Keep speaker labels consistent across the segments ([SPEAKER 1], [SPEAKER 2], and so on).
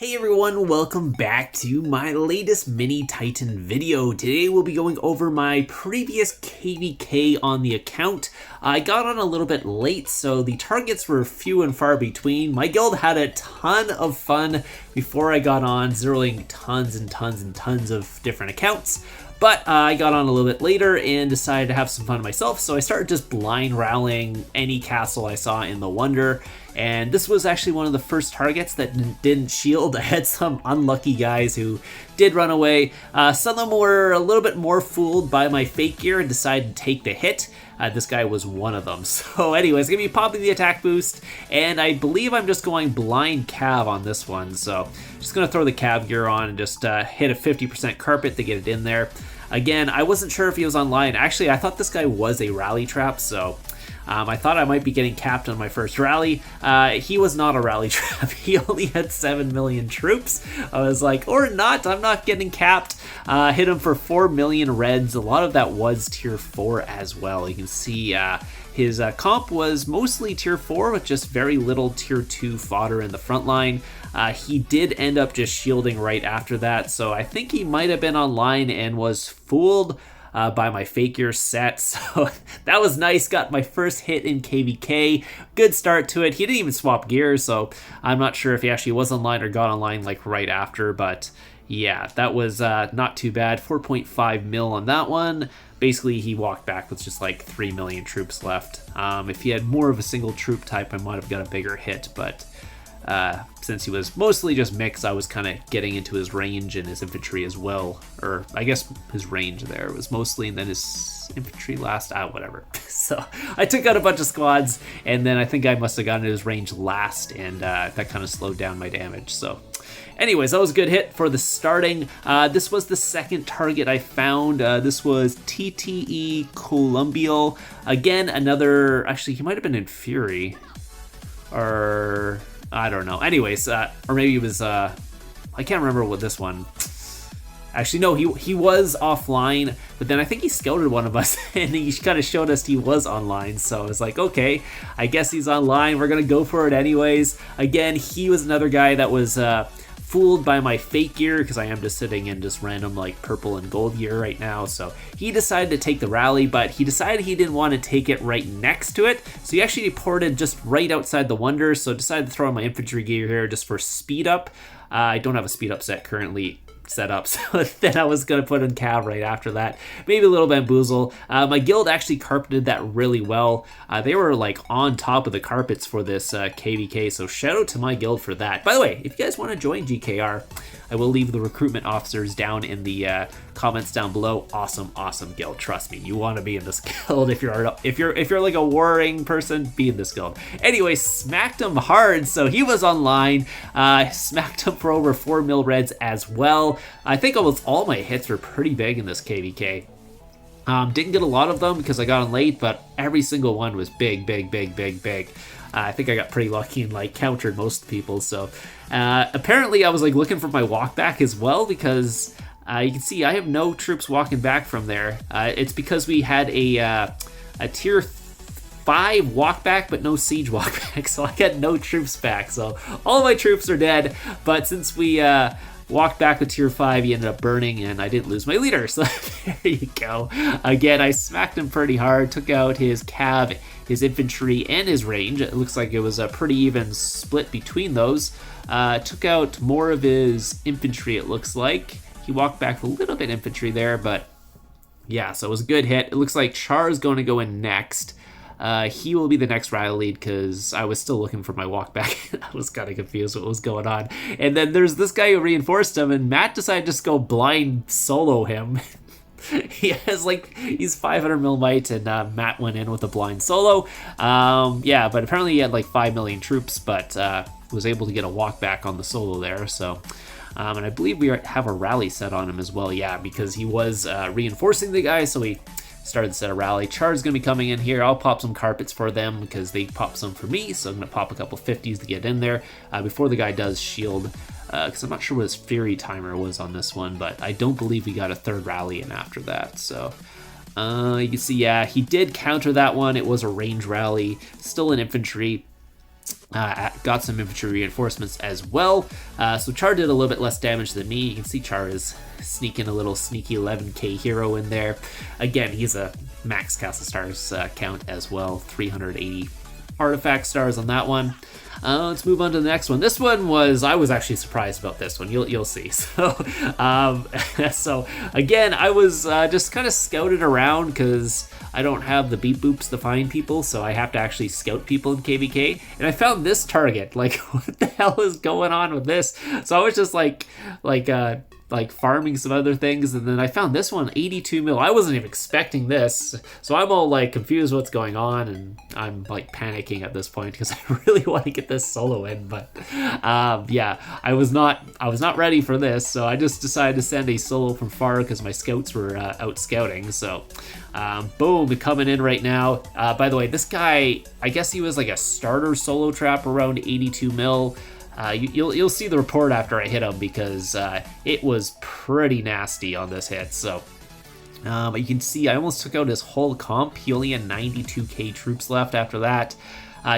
[SPEAKER 1] Hey everyone, welcome back to my latest Mini Titan video. Today we'll be going over my previous KVK on the account. I got on a little bit late, so the targets were few and far between. My guild had a ton of fun before I got on, zeroing tons and tons and tons of different accounts. But I got on a little bit later and decided to have some fun myself, so I started just blind rallying any castle I saw in the Wonder. And this was actually one of the first targets that didn't shield. I had some unlucky guys who did run away. Some of them were a little bit more fooled by my fake gear and decided to take the hit. This guy was one of them. So anyways, gonna be popping the attack boost, and I believe I'm just going blind cav on this one. So just gonna throw the cav gear on and just hit a 50% carpet to get it in there. Again, I wasn't sure if he was online. Actually, I thought this guy was a rally trap, so I thought I might be getting capped on my first rally. He was not a rally trap. He only had 7 million troops. I was like, or not, I'm not getting capped. Hit him for 4 million reds. A lot of that was tier 4 as well. You can see his comp was mostly tier 4 with just very little tier 2 fodder in the front line. He did end up just shielding right after that, so I think he might have been online and was fooled by my fake gear set. So that was nice. Got my first hit in KVK. Good start to it. He didn't even swap gears, so I'm not sure if he actually was online or got online like right after, but yeah, that was not too bad. 4.5 mil on that one. Basically, he walked back with just like 3 million troops left. If he had more of a single troop type, I might have got a bigger hit, but since he was mostly just mixed, I was kind of getting into his range and his infantry as well. Or I guess his range there was mostly, and then his infantry last, whatever. So I took out a bunch of squads, and then I think I must have gotten into his range last, and that kind of slowed down my damage. So anyways, that was a good hit for the starting. This was the second target I found. This was TTE Columbia. Again, another, actually he might have been in Fury, or I don't know. Anyways, or maybe it was, I can't remember what this one. Actually, no, he was offline, but then I think he scouted one of us and he kind of showed us he was online. So I was like, okay, I guess he's online. We're going to go for it anyways. Again, he was another guy that was fooled by my fake gear, because I am just sitting in just random like purple and gold gear right now. So he decided to take the rally, but he decided he didn't want to take it right next to it. So he actually ported just right outside the Wonder. So decided to throw on my infantry gear here just for speed up. I don't have a speed up set currently set up, so then I was gonna put in cav right after that. Maybe a little bamboozle. My guild actually carpeted that really well. They were like on top of the carpets for this KVK, so shout out to my guild for that. By the way, if you guys want to join GKR, I will leave the recruitment officers down in the comments down below. Awesome guild. Trust me, you want to be in this guild. If you're like a warring person, be in this guild. Anyway, smacked him hard, so he was online. Smacked him for over 4 mil reds as well. I think almost all my hits were pretty big in this KVK. Didn't get a lot of them because I got on late, but every single one was big. I think I got pretty lucky and like countered most people. So apparently I was like looking for my walk back as well, because you can see I have no troops walking back from there. It's because we had a tier 5 walk back, but no siege walk back. So I got no troops back. So all my troops are dead. But since we walked back with tier 5, he ended up burning, and I didn't lose my leader. So there you go. Again, I smacked him pretty hard, took out his cav, his infantry, and his range. It looks like it was a pretty even split between those. Took out more of his infantry, it looks like. He walked back a little bit infantry there, but yeah, so it was a good hit. It looks like Char's going to go in next. He will be the next rally lead, because I was still looking for my walk back. I was kind of confused what was going on. And then there's this guy who reinforced him, and Matt decided to just go blind solo him. He's 500 mil might, and Matt went in with a blind solo. Yeah, but apparently he had like 5 million troops, but was able to get a walk back on the solo there. So and I believe we have a rally set on him as well. Yeah, because he was reinforcing the guy, so we started to set a rally. Char's gonna be coming in here. I'll pop some carpets for them because they pop some for me, so I'm gonna pop a couple 50s to get in there before the guy does shield, because I'm not sure what his Fury timer was on this one, but I don't believe we got a third rally in after that. So you can see, yeah, he did counter that one. It was a range rally, still an infantry. Got some infantry reinforcements as well. So Char did a little bit less damage than me. You can see Char is sneaking a little sneaky 11k hero in there. Again, he's a max castle stars count as well, 380 artifact stars on that one. Let's move on to the next one. This one I was actually surprised about this one. You'll see. So, so again, I was just kind of scouted around because I don't have the beep boops to find people, so I have to actually scout people in KVK. And I found this target. Like, what the hell is going on with this? So I was just like farming some other things, and then I found this one, 82 mil. I wasn't even expecting this, so I'm all like confused what's going on, and I'm like panicking at this point because I really want to get this solo in. But yeah, I was not ready for this, so I just decided to send a solo from far because my scouts were out scouting. So boom, coming in right now. By the way, this guy, I guess he was like a starter solo trap around 82 mil. You'll see the report after I hit him because it was pretty nasty on this hit. So but you can see I almost took out his whole comp. He only had 92k troops left after that.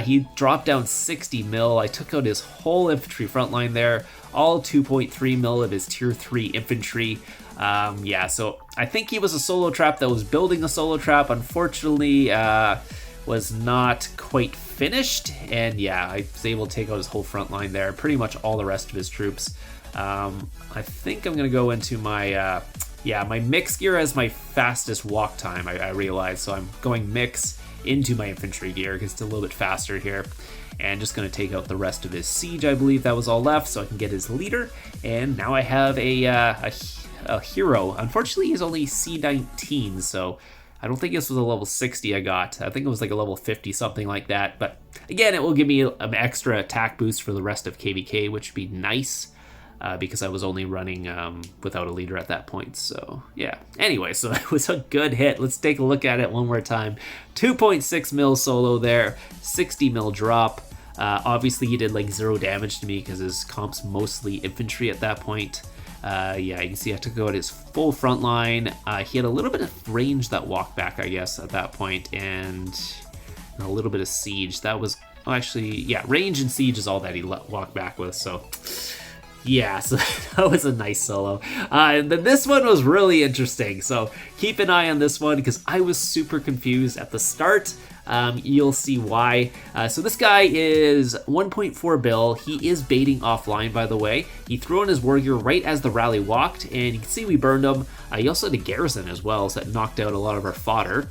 [SPEAKER 1] He dropped down 60 mil. I took out his whole infantry front line there, all 2.3 mil of his tier 3 infantry. Yeah, so I think he was a solo trap that was building a solo trap. Unfortunately, was not quite finished, and yeah, I was able to take out his whole front line there, pretty much all the rest of his troops. I think I'm gonna go into my my mix gear as my fastest walk time, I realized, so I'm going mix into my infantry gear because it's a little bit faster here, and just gonna take out the rest of his siege. I believe that was all left, so I can get his leader, and now I have a hero. Unfortunately, he's only C19, so I don't think this was a level 60 I got. I think it was like a level 50, something like that. But again, it will give me an extra attack boost for the rest of KVK, which would be nice because I was only running without a leader at that point. So yeah. Anyway, so it was a good hit. Let's take a look at it one more time. 2.6 mil solo there, 60 mil drop. Obviously, he did like 0 damage to me because his comp's mostly infantry at that point. Yeah, you can see I took out his full front line. He had a little bit of range that walked back, I guess, at that point, and a little bit of siege. That was actually, yeah, range and siege is all that he walked back with, so yeah, so that was a nice solo. And then this one was really interesting, so keep an eye on this one because I was super confused at the start. You'll see why. So this guy is 1.4 bill. He is baiting offline, by the way. He threw on his war gear right as the rally walked, and you can see we burned him. He also had a garrison as well, so that knocked out a lot of our fodder.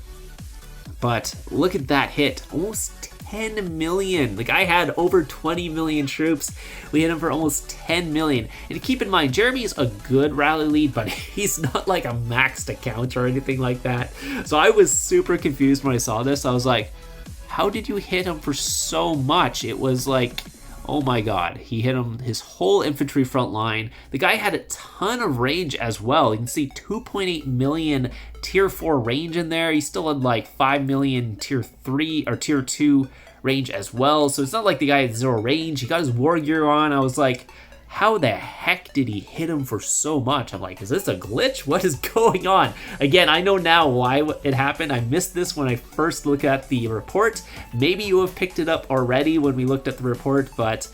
[SPEAKER 1] But look at that hit, almost 10 million. The guy had over 20 million troops. We hit him for almost 10 million. And keep in mind, Jeremy's a good rally lead, but he's not like a maxed account or anything like that. So I was super confused when I saw this. I was like, how did you hit him for so much? It was like, oh my god, he hit him his whole infantry front line. The guy had a ton of range as well. You can see 2.8 million tier 4 range in there. He still had like 5 million tier 3 or tier 2 range as well. So it's not like the guy had 0 range. He got his war gear on. I was like, how the heck did he hit him for so much? I'm like, is this a glitch? What is going on? Again, I know now why it happened. I missed this when I first looked at the report. Maybe you have picked it up already when we looked at the report, but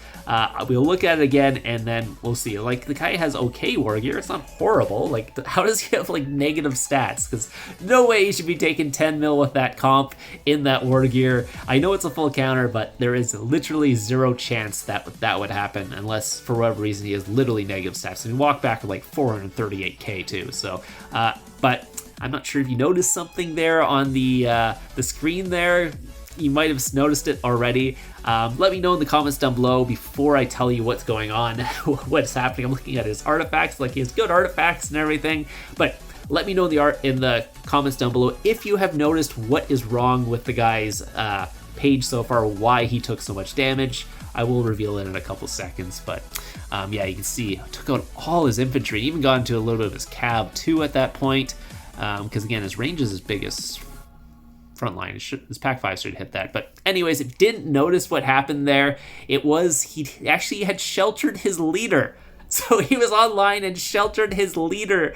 [SPEAKER 1] we'll look at it again and then we'll see. Like, the guy has okay war gear. It's not horrible. Like, how does he have like negative stats? Because no way he should be taking 10 mil with that comp in that war gear. I know it's a full counter, but there is literally 0 chance that that would happen unless for whatever reason he has literally negative stats. And he walked back with like 438k too. So, but I'm not sure if you noticed something there on the screen there. You might have noticed it already. Let me know in the comments down below before I tell you what's going on, what's happening. I'm looking at his artifacts, like he has good artifacts and everything, but let me know in the comments down below if you have noticed what is wrong with the guy's page so far, why he took so much damage. I will reveal it in a couple seconds, but yeah, you can see I took out all his infantry, even got into a little bit of his cav too at that point, because again, his range is as big as frontline. His pack 5 should hit that. But anyways, if didn't notice what happened there, it was he actually had sheltered his leader. So he was online and sheltered his leader.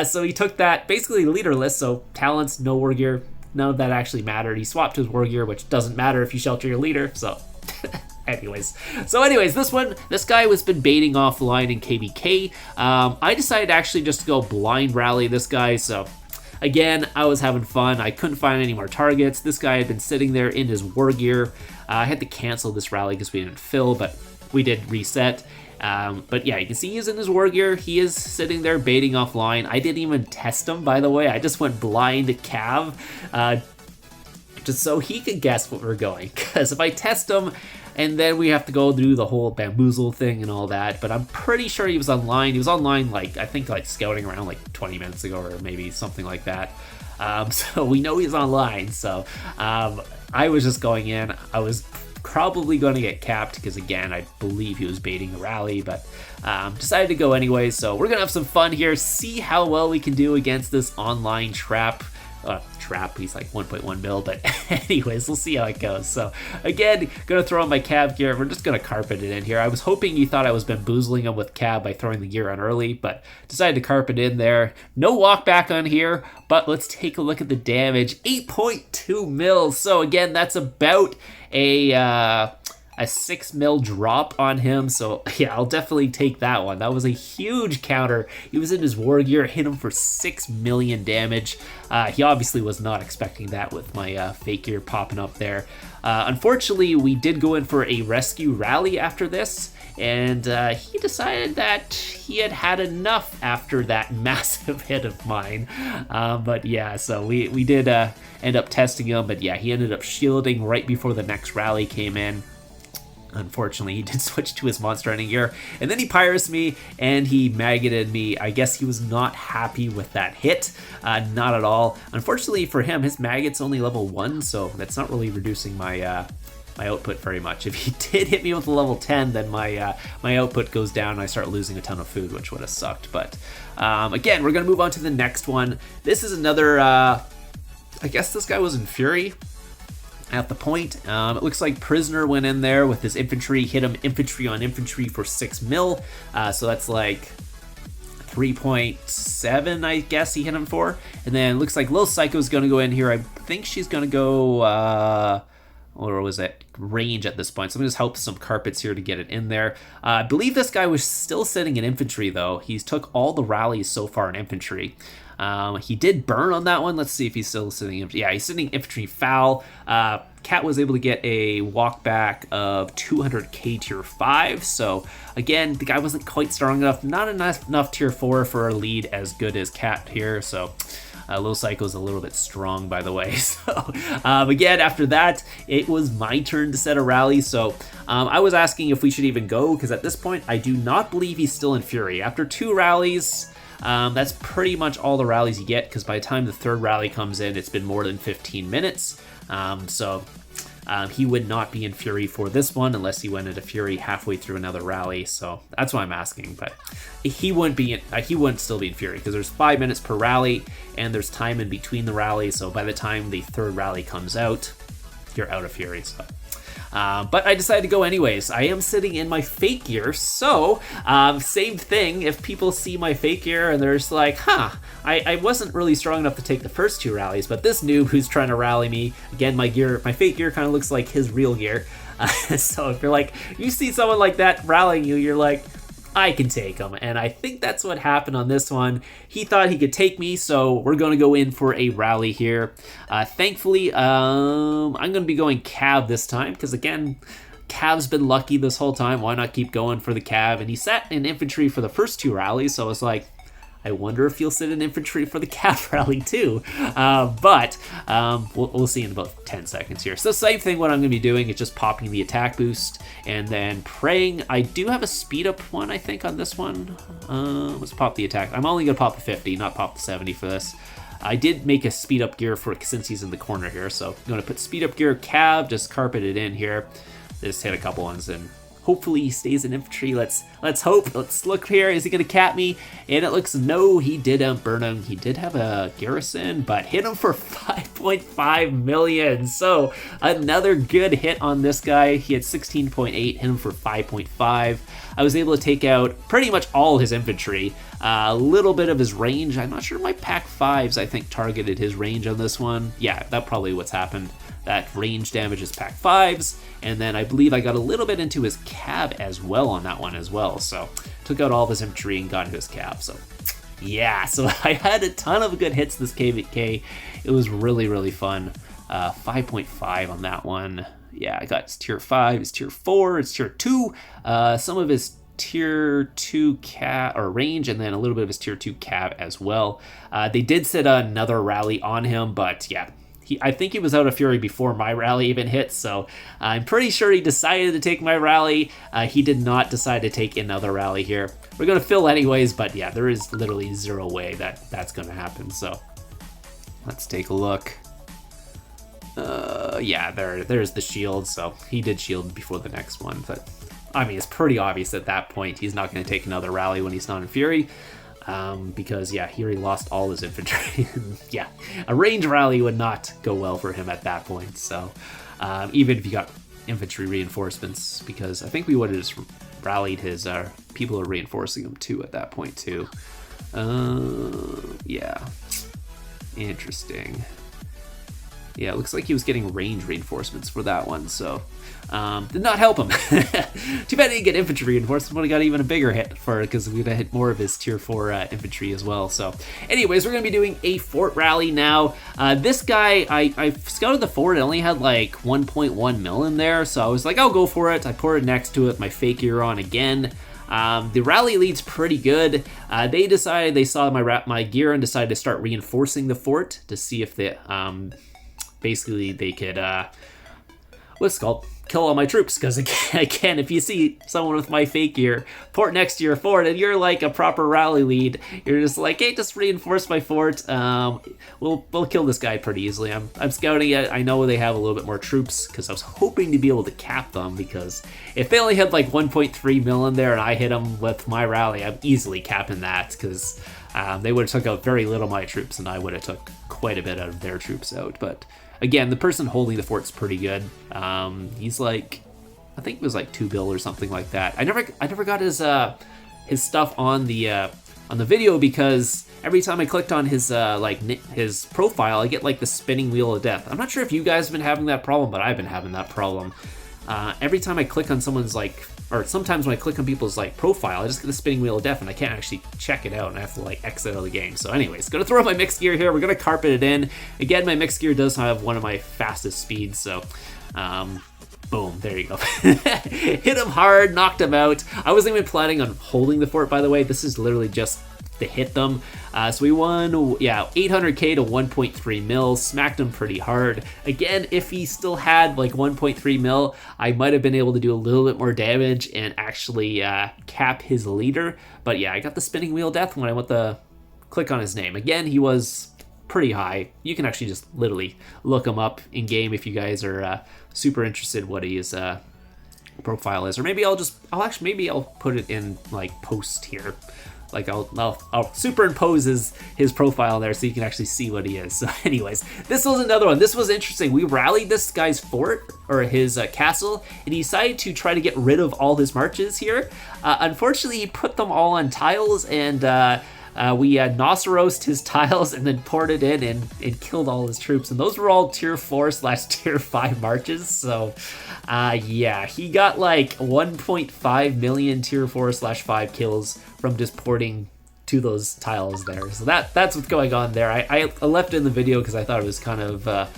[SPEAKER 1] So he took that basically leaderless, so talents, no war gear, none of that actually mattered. He swapped his war gear, which doesn't matter if you shelter your leader. So Anyways, this guy has been baiting offline in KVK. I decided actually just to go blind rally this guy, so again, I was having fun. I couldn't find any more targets. This guy had been sitting there in his war gear. I had to cancel this rally because we didn't fill, but we did reset. But yeah, you can see he's in his war gear. He is sitting there baiting offline. I didn't even test him, by the way. I just went blind cav, just so he could guess what we're going. Because if I test him, and then we have to go through the whole bamboozle thing and all that. But I'm pretty sure he was online. He was online, like, I think, like, scouting around, like, 20 minutes ago or maybe something like that. So we know he's online. So I was just going in. I was probably going to get capped because, again, I believe he was baiting a rally. But decided to go anyway. So we're going to have some fun here. See how well we can do against this online trap. He's like 1.1 mil, but anyways, we'll see how it goes. So again, gonna throw on my cab gear. We're just gonna carpet it in here. I was hoping he thought I was bamboozling him with cab by throwing the gear on early, but decided to carpet in there. No walk back on here, but let's take a look at the damage. 8.2 mil. So again, that's about a 6 mil drop on him, so yeah, I'll definitely take that one. That was a huge counter. He was in his war gear, hit him for 6 million damage. He obviously was not expecting that with my fake gear popping up there. Unfortunately, we did go in for a rescue rally after this, and he decided that he had had enough after that massive hit of mine. But yeah, so we did end up testing him, but yeah, he ended up shielding right before the next rally came in. Unfortunately, he did switch to his monster hunting gear, and then he pirates me, and he maggoted me. I guess he was not happy with that hit, not at all. Unfortunately for him, his maggot's only level 1, so that's not really reducing my my output very much. If he did hit me with a level 10, then my output goes down, and I start losing a ton of food, which would have sucked. But again, we're going to move on to the next one. This is another, I guess this guy was in Fury at the point. It looks like Prisoner went in there with his infantry, hit him infantry on infantry for 6 mil. So that's like 3.7, I guess he hit him for. And then looks like Lil Psycho's going to go in here. I think she's going to go, or was it range at this point? So I'm going to just help some carpets here to get it in there. I believe this guy was still sitting in infantry, though. He's took all the rallies so far in infantry. He did burn on that one. Let's see if he's still sitting. Yeah, he's sitting infantry foul. Cat was able to get a walk back of 200k tier 5. So again, the guy wasn't quite strong enough. Not enough tier 4 for a lead as good as Cat here. So Lil Psycho's a little bit strong, by the way. So again, after that, it was my turn to set a rally. So I was asking if we should even go, because at this point, I do not believe he's still in Fury. After 2 rallies, that's pretty much all the rallies you get, because by the time the 3rd rally comes in, it's been more than 15 minutes. So he would not be in Fury for this one unless he went into Fury halfway through another rally. So that's why I'm asking. But he wouldn't be he wouldn't still be in Fury, because there's 5 minutes per rally and there's time in between the rallies. So by the time the 3rd rally comes out, you're out of Fury. So. But I decided to go anyways. I am sitting in my fake gear, so same thing. If people see my fake gear and they're just like, I wasn't really strong enough to take the first 2 rallies, but this noob who's trying to rally me, again, my fake gear kind of looks like his real gear. So if you're like, you see someone like that rallying you, you're like, I can take him. And I think that's what happened on this one. He thought he could take me, so we're going to go in for a rally here. Thankfully, I'm going to be going Cav this time, because again, Cav's been lucky this whole time. Why not keep going for the Cav? And he sat in infantry for the first 2 rallies, so I was like, I wonder if he'll sit in infantry for the Cav rally too. But we'll see in about 10 seconds here. So same thing, what I'm going to be doing is just popping the attack boost and then praying. I do have a speed up one, I think, on this one. Let's pop the attack. I'm only going to pop the 50, not pop the 70 for this. I did make a speed up gear for since he's in the corner here. So I'm going to put speed up gear, Cav, just carpet it in here. Just hit a couple ones and Hopefully he stays in infantry. Let's hope. Let's look here. Is he gonna cap me? And it looks no, he did burn him. He did have a garrison, but hit him for 5.5 million. So another good hit on this guy. He had 16.8, hit him for 5.5. I was able to take out pretty much all his infantry. A little bit of his range. I'm not sure my Pack 5s, I think, targeted his range on this one. Yeah, that's probably what's happened. That range damage is Pack 5s, and then I believe I got a little bit into his cab as well on that one as well. So took out all of his infantry and got into his cab. So yeah, so I had a ton of good hits this KVK. It was really, really fun. 5.5 on that one. Yeah, I got his tier 5, his tier 4, his tier 2, some of his tier 2 cab or range, and then a little bit of his tier 2 cab as well. They did set another rally on him, but yeah, I think he was out of fury before my rally even hit, so I'm pretty sure he decided to take my rally. He did not decide to take another rally here. We're going to fill anyways, but yeah, there is literally zero way that that's going to happen, so let's take a look. Yeah, there's the shield, so he did shield before the next one, but I mean, it's pretty obvious at that point he's not going to take another rally when he's not in fury. Because yeah, he already lost all his infantry. Yeah, a range rally would not go well for him at that point. So even if you got infantry reinforcements, because I think we would have just rallied his people are reinforcing him too at that point too. Yeah, interesting. Yeah, it looks like he was getting range reinforcements for that one, so did not help him. Too bad he didn't get infantry reinforcements. Would have got even a bigger hit for it because we'd have hit more of his tier 4 infantry as well. So anyways, we're going to be doing a fort rally now. This guy, I scouted the fort. It only had like 1.1 mil in there, so I was like, I'll go for it. I poured it next to it, my fake gear on again. The rally lead's pretty good. They decided, they saw my gear and decided to start reinforcing the fort to see if they basically they could what's it called, kill all my troops, because again, if you see someone with my fake gear port next to your fort and you're like a proper rally lead, you're just like, hey, just reinforce my fort. We'll kill this guy pretty easily. I'm scouting it. I know they have a little bit more troops because I was hoping to be able to cap them, because if they only had like 1.3 mil in there and I hit them with my rally, I'm easily capping that, because they would have took out very little of my troops and I would have took quite a bit out of their troops out. But again, the person holding the fort's pretty good. He's like, I think it was like 2 bill or something like that. I never got his stuff on the video, because every time I clicked on his his profile, I get like the spinning wheel of death. I'm not sure if you guys have been having that problem, but I've been having that problem. Every time I click on someone's or sometimes when I click on people's profile, I just get the spinning wheel of death and I can't actually check it out and I have to exit out of the game. So anyways, gonna throw my mixed gear here. We're gonna carpet it in. Again, my mixed gear does have one of my fastest speeds, so boom, there you go. Hit him hard, knocked him out. I wasn't even planning on holding the fort, by the way. This is literally just to hit them. So we won, yeah, 800k to 1.3 mil, smacked him pretty hard. Again, if he still had 1.3 mil, I might have been able to do a little bit more damage and actually cap his leader. But yeah, I got the spinning wheel death when I went to click on his name. Again, he was pretty high. You can actually just literally look him up in game if you guys are super interested what his profile is. Or maybe I'll put it in post here. I'll superimpose his profile there so you can actually see what he is. So anyways, this was another one. This was interesting. We rallied this guy's fort, or his castle, and he decided to try to get rid of all his marches here. Unfortunately, he put them all on tiles, and we Nosserosed his tiles and then poured it in and killed all his troops. And those were all tier 4/tier 5 marches. So yeah, he got 1.5 million tier 4/5 kills from just porting to those tiles there. So that's what's going on there. I left it in the video because I thought it was kind of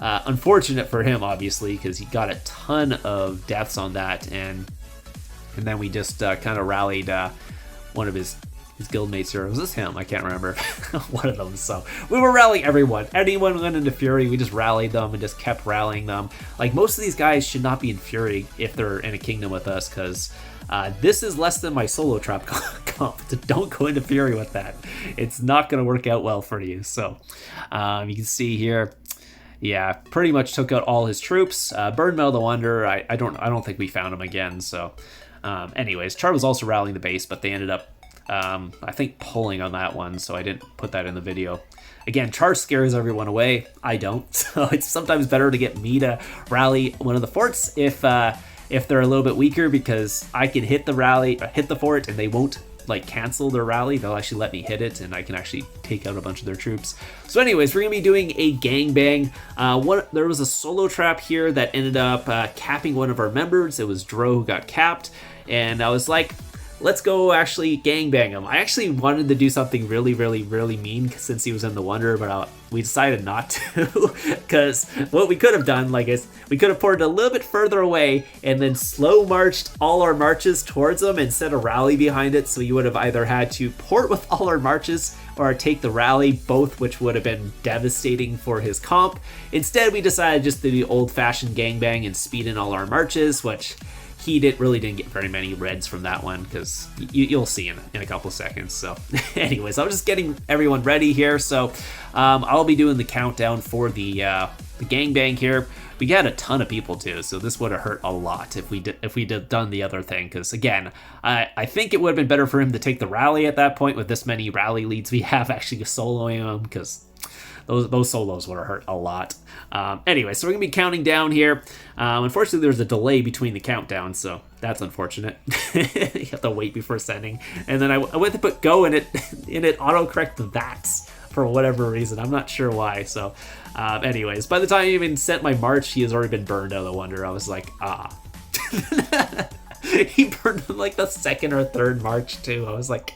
[SPEAKER 1] unfortunate for him, obviously, because he got a ton of deaths on that. And then we just kind of rallied one of his guildmates here. Was this him? I can't remember. One of them. So we were rallying everyone. Anyone went into fury, we just rallied them and just kept rallying them. Most of these guys should not be in fury if they're in a kingdom with us, because this is less than my solo trap comp. Don't go into fury with that. It's not going to work out well for you. So you can see here, yeah, pretty much took out all his troops. Burnmel the Wonder, I don't think we found him again. So, anyways, Char was also rallying the base, but they ended up, I think, pulling on that one, so I didn't put that in the video. Again, Char scares everyone away. I don't, so it's sometimes better to get me to rally one of the forts if they're a little bit weaker, because I can hit the fort, and they won't like cancel their rally. They'll actually let me hit it, and I can actually take out a bunch of their troops. So anyways, we're gonna be doing a gangbang. There was a solo trap here that ended up capping one of our members. It was Dro who got capped, and I was like, let's go actually gangbang him. I actually wanted to do something really mean since he was in the Wonder, but we decided not to, because what we could have done, is we could have ported a little bit further away and then slow marched all our marches towards him and set a rally behind it. So you would have either had to port with all our marches or take the rally, both which would have been devastating for his comp. Instead, we decided just to do old-fashioned gangbang and speed in all our marches, which he didn't get very many reds from that one, because you'll see in a couple seconds. So anyways, I'm just getting everyone ready here. So I'll be doing the countdown for the gangbang here. We got a ton of people too, so this would have hurt a lot if we done the other thing, because again, I think it would have been better for him to take the rally at that point with this many rally leads we have actually soloing him, because those solos would have hurt a lot. Anyway, so we're gonna be counting down here. Unfortunately, there's a delay between the countdown, so that's unfortunate. You have to wait before sending. And then I went to put go, and it autocorrected that for whatever reason. I'm not sure why. So anyways, by the time I even sent my march, he has already been burned out of the Wonder. I was like, ah. He burned like the second or third march too. I was like,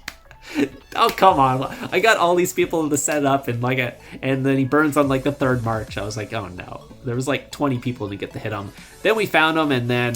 [SPEAKER 1] oh, come on. I got all these people to set up, and then he burns on like the third march. I was like, oh no. There was like 20 people to get to hit him. Then we found him, and then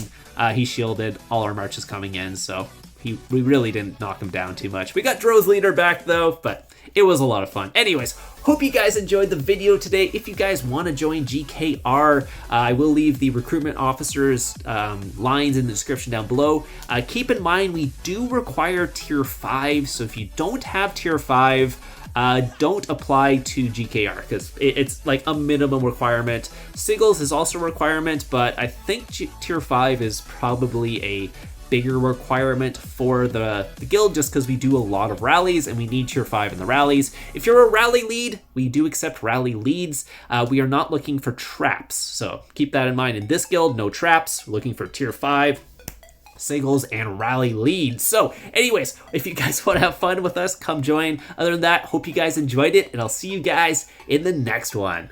[SPEAKER 1] he shielded all our marches coming in, so we really didn't knock him down too much. We got Dro's leader back though, but it was a lot of fun. Anyways, hope you guys enjoyed the video today. If you guys want to join GKR, I will leave the recruitment officers lines in the description down below. Keep in mind, we do require tier 5, so if you don't have tier 5, don't apply to GKR, because it's like a minimum requirement. Signals is also a requirement, but I think tier 5 is probably a bigger requirement for the guild, just because we do a lot of rallies and we need tier 5 in the rallies. If you're a rally lead, we do accept rally leads. We are not looking for traps, so keep that in mind. In this guild, no traps. We're looking for tier 5 signals and rally leads. So anyways, if you guys want to have fun with us, come join. Other than that, hope you guys enjoyed it, and I'll see you guys in the next one.